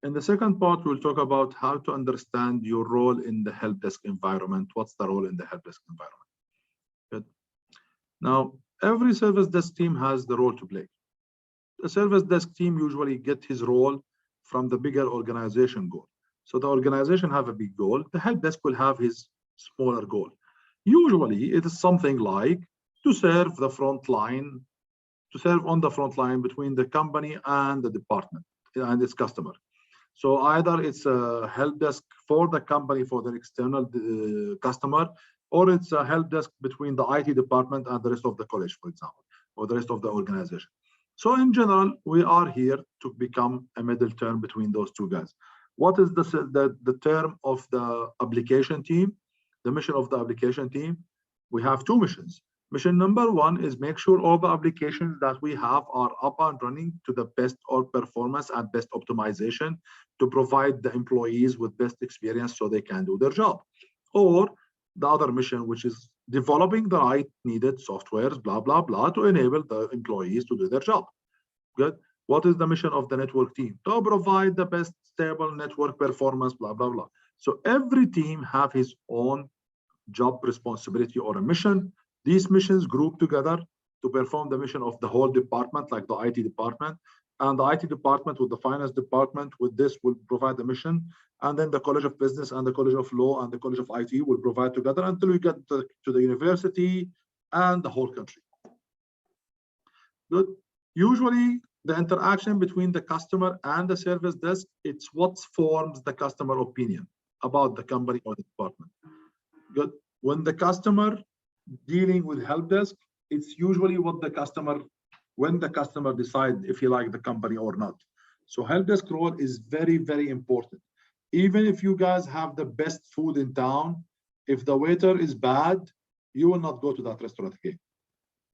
In the second part, we'll talk about how to understand your role in the help desk environment. What's the role in the help desk environment? Good. Now, every service desk team has the role to play. The service desk team usually get his role from the bigger organization goal. So the organization have a big goal. The help desk will have his smaller goal. Usually, it is something like to serve the front line, to serve on the front line between the company and the department and its customer. So either it's a help desk for the company for the external customer, or it's a help desk between the IT department and the rest of the college, for example, or the rest of the organization. So in general, we are here to become a middle term between those two guys. What is the term of the application team? The mission of the application team? We have two missions. Mission number one is make sure all the applications that we have are up and running to the best or performance and best optimization to provide the employees with best experience so they can do their job. Or the other mission, which is developing the right needed softwares, blah, blah, blah, to enable the employees to do their job. Good. What is the mission of the network team? To provide the best stable network performance, blah, blah, blah. So every team have his own job responsibility or a mission. These missions group together to perform the mission of the whole department, like the IT department. And the IT department with the finance department with this will provide the mission. And then the College of Business and the College of Law and the College of IT will provide together until we get to the university and the whole country. Good. Usually, the interaction between the customer and the service desk, it's what forms the customer opinion about the company or the department. Good. When the customer dealing with help desk, it's usually what the customer, when the customer decides if he like the company or not. So help desk role is very, very important. Even if you guys have the best food in town, if the waiter is bad, you will not go to that restaurant again.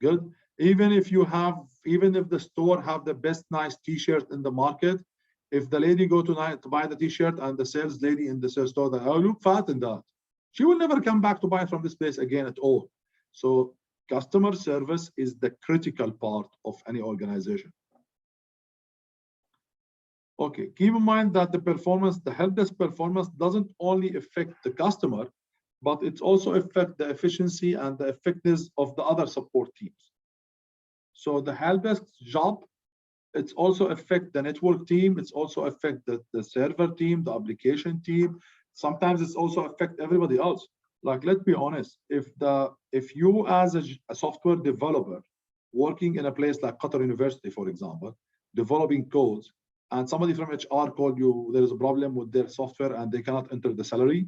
Good. Even if the store have the best nice t-shirt in the market, if the lady go to buy the t-shirt and the sales lady in the store that, oh, look fat in that, she will never come back to buy from this place again at all. So customer service is the critical part of any organization. Okay, keep in mind that the help desk performance doesn't only affect the customer, but it also affects the efficiency and the effectiveness of the other support teams. So the help desk job, it's also affect the network team, it's also affect the server team, the application team. Sometimes it's also affect everybody else. Like, let's be honest, if you as a software developer working in a place like Qatar University, for example, developing codes, and somebody from HR called you, there is a problem with their software and they cannot enter the salary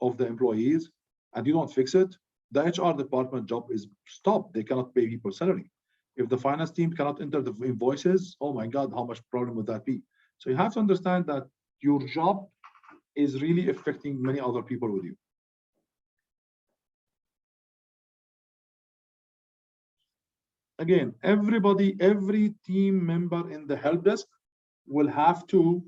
of the employees, and you don't fix it, the HR department job is stopped. They cannot pay people salary. If the finance team cannot enter the invoices, oh my God, how much problem would that be? So you have to understand that your job is really affecting many other people with you. Again, every team member in the help desk will have to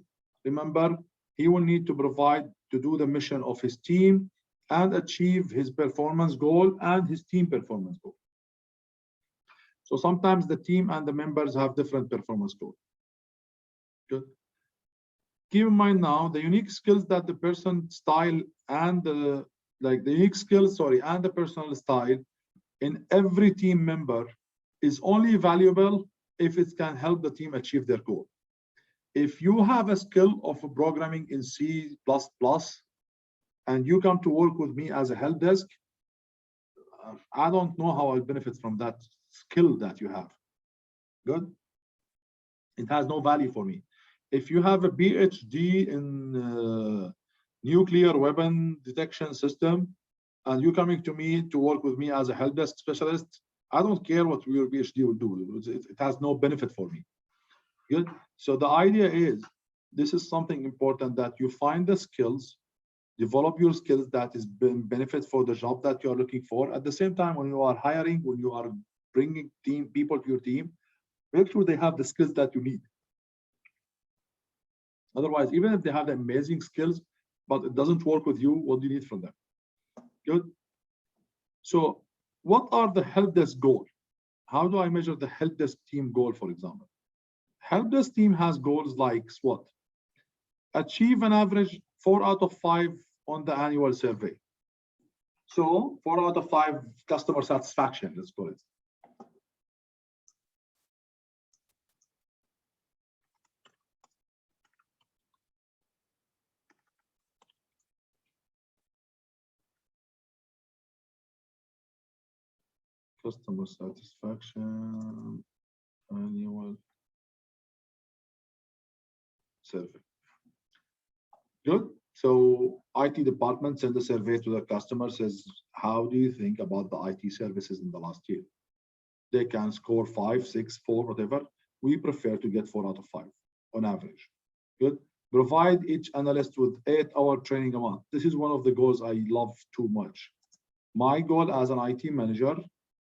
remember he will need to provide to do the mission of his team and achieve his performance goal and his team performance goal. So sometimes the team and the members have different performance goals. Good. Keep in mind now the unique skills that the person style and the unique skills, and the personal style in every team member is only valuable if it can help the team achieve their goal. If you have a skill of programming in C++ and you come to work with me as a help desk, I don't know how I benefit from that skill that you have. Good. It has no value for me. If you have a PhD in nuclear weapon detection system and you're coming to me to work with me as a help desk specialist, I don't care what your PhD will do. It has no benefit for me. Good. So the idea is, this is something important, that you find the skills, develop your skills that is benefit for the job that you are looking for. At the same time, when you are hiring, when you are bringing people to your team, make sure they have the skills that you need. Otherwise, even if they have the amazing skills, but it doesn't work with you, what do you need from them? Good. So what are the help desk goals? How do I measure the help desk team goal, for example? Help desk team has goals like SWOT. achieve an average 4 out of 5 on the annual survey. So 4 out of 5 customer satisfaction, let's call it. Customer satisfaction annual survey. Good. So IT department send a survey to the customer, says, how do you think about the IT services in the last year? They can score 5, 6, 4, whatever. We prefer to get 4 out of 5 on average. Good. Provide each analyst with 8-hour training a month. This is one of the goals I love too much. My goal as an IT manager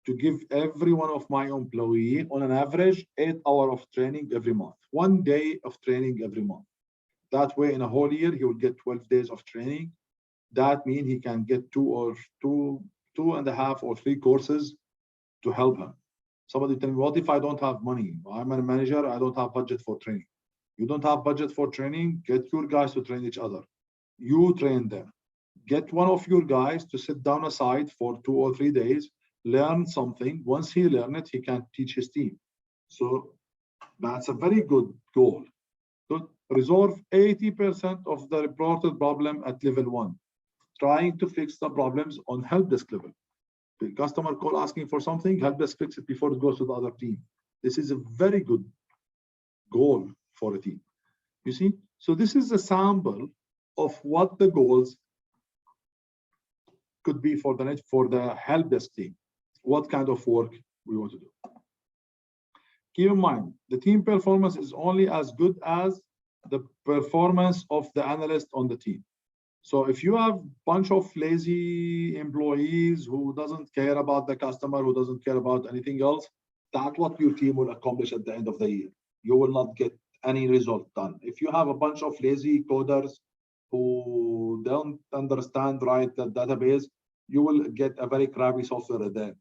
to give every one of my employees on an average 8 hours of training every month, 1 day of training every month. That way, in a whole year, he will get 12 days of training. That means he can get two and a half or 3 courses to help him. Somebody tell me, what if I don't have money? I'm a manager, I don't have budget for training. You don't have budget for training, get your guys to train each other. You train them. Get one of your guys to sit down aside for 2 or 3 days, learn something. Once he learns it, he can teach his team. So that's a very good goal. Good. Resolve 80% of the reported problem at level 1. Trying to fix the problems on help desk level. The customer call asking for something, help desk fix it before it goes to the other team. This is a very good goal for a team. You see? So this is a sample of what the goals could be for the help desk team. What kind of work we want to do. Keep in mind, the team performance is only as good as the performance of the analyst on the team. So if you have a bunch of lazy employees who doesn't care about the customer, who doesn't care about anything else, that's what your team will accomplish at the end of the year. You will not get any result done. If you have a bunch of lazy coders who don't understand right the database, you will get a very crappy software at the end.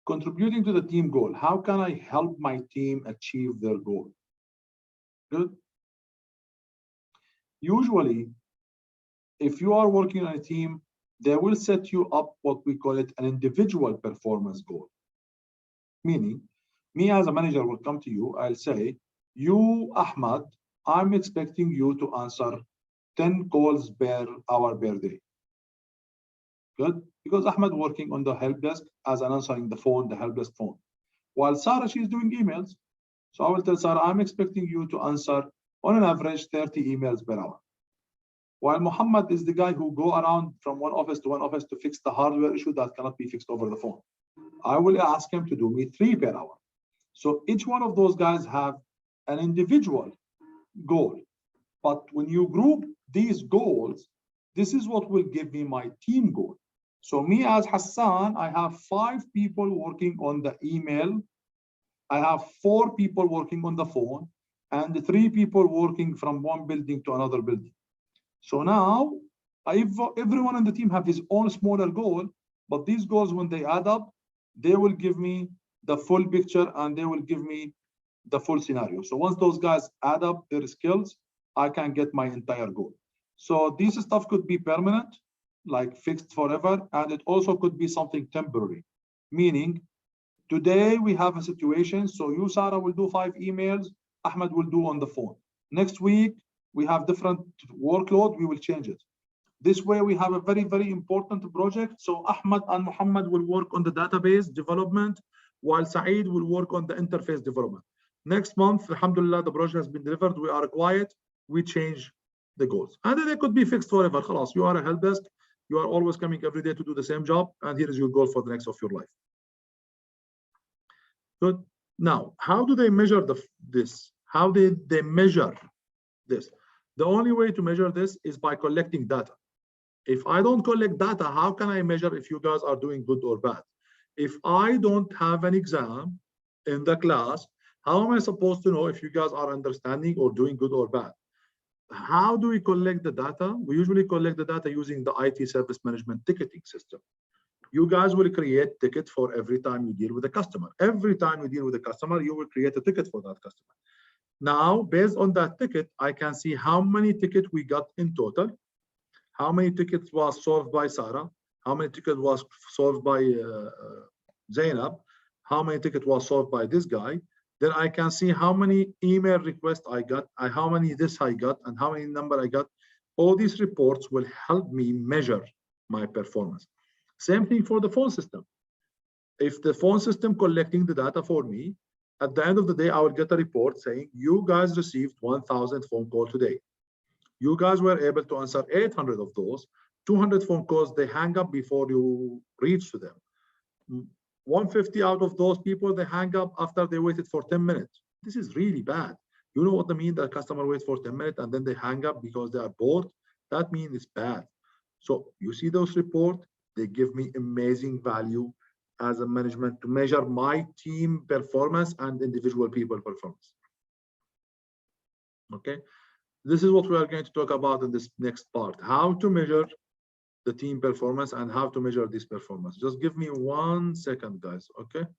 Contributing to the team goal. How can I help my team achieve their goal? Good. Usually, if you are working on a team, they will set you up what we call it an individual performance goal. Meaning, me as a manager will come to you, I'll say, you, Ahmad, I'm expecting you to answer 10 calls per hour per day. Good? Because Ahmad working on the help desk as an answering the phone, the help desk phone. While Sarah, she's doing emails. So I will tell Sarah, I'm expecting you to answer on an average 30 emails per hour. While Muhammad is the guy who go around from one office to one office to fix the hardware issue that cannot be fixed over the phone. I will ask him to do me 3 per hour. So each one of those guys have an individual goal. But when you group these goals, this is what will give me my team goal. So me as Hassan, I have 5 people working on the email. I have 4 people working on the phone and 3 people working from one building to another building. So now everyone in the team have his own smaller goal, but these goals, when they add up, they will give me the full picture and they will give me the full scenario. So once those guys add up their skills, I can get my entire goal. So this stuff could be permanent, like fixed forever, and it also could be something temporary. Meaning, today we have a situation, so you, Sarah, will do 5 emails, Ahmed will do on the phone. Next week, we have different workload, we will change it. This way, we have a very, very important project. So Ahmed and Muhammad will work on the database development, while Saeed will work on the interface development. Next month, alhamdulillah, the project has been delivered, we are quiet, we change the goals. And then they could be fixed forever. Khalas, you are a help desk, you are always coming every day to do the same job, and here is your goal for the rest of your life. Good. Now, how do they measure this? How did they measure this? The only way to measure this is by collecting data. If I don't collect data, how can I measure if you guys are doing good or bad? If I don't have an exam in the class, how am I supposed to know if you guys are understanding or doing good or bad? How do we collect the data? We usually collect the data using the IT service management ticketing system. You guys will create ticket for every time you deal with a customer. Every time you deal with a customer, you will create a ticket for that customer. Now, based on that ticket, I can see how many tickets we got in total, how many tickets was solved by Sarah, how many tickets was solved by Zainab, how many tickets was solved by this guy. Then I can see how many email requests I got, how many this I got, and how many number I got. All these reports will help me measure my performance. Same thing for the phone system. If the phone system collecting the data for me, at the end of the day, I will get a report saying, you guys received 1,000 phone calls today. You guys were able to answer 800 of those. 200 phone calls, they hang up before you reach to them. 150 out of those people, they hang up after they waited for 10 minutes. This is really bad. You know what I mean? That customer waits for 10 minutes and then they hang up because they are bored. That means it's bad. So you see those reports, they give me amazing value as a management to measure my team performance and individual people performance. Okay, this is what we are going to talk about in this next part, how to measure the team performance and how to measure this performance. Just give me 1 second, guys. Okay.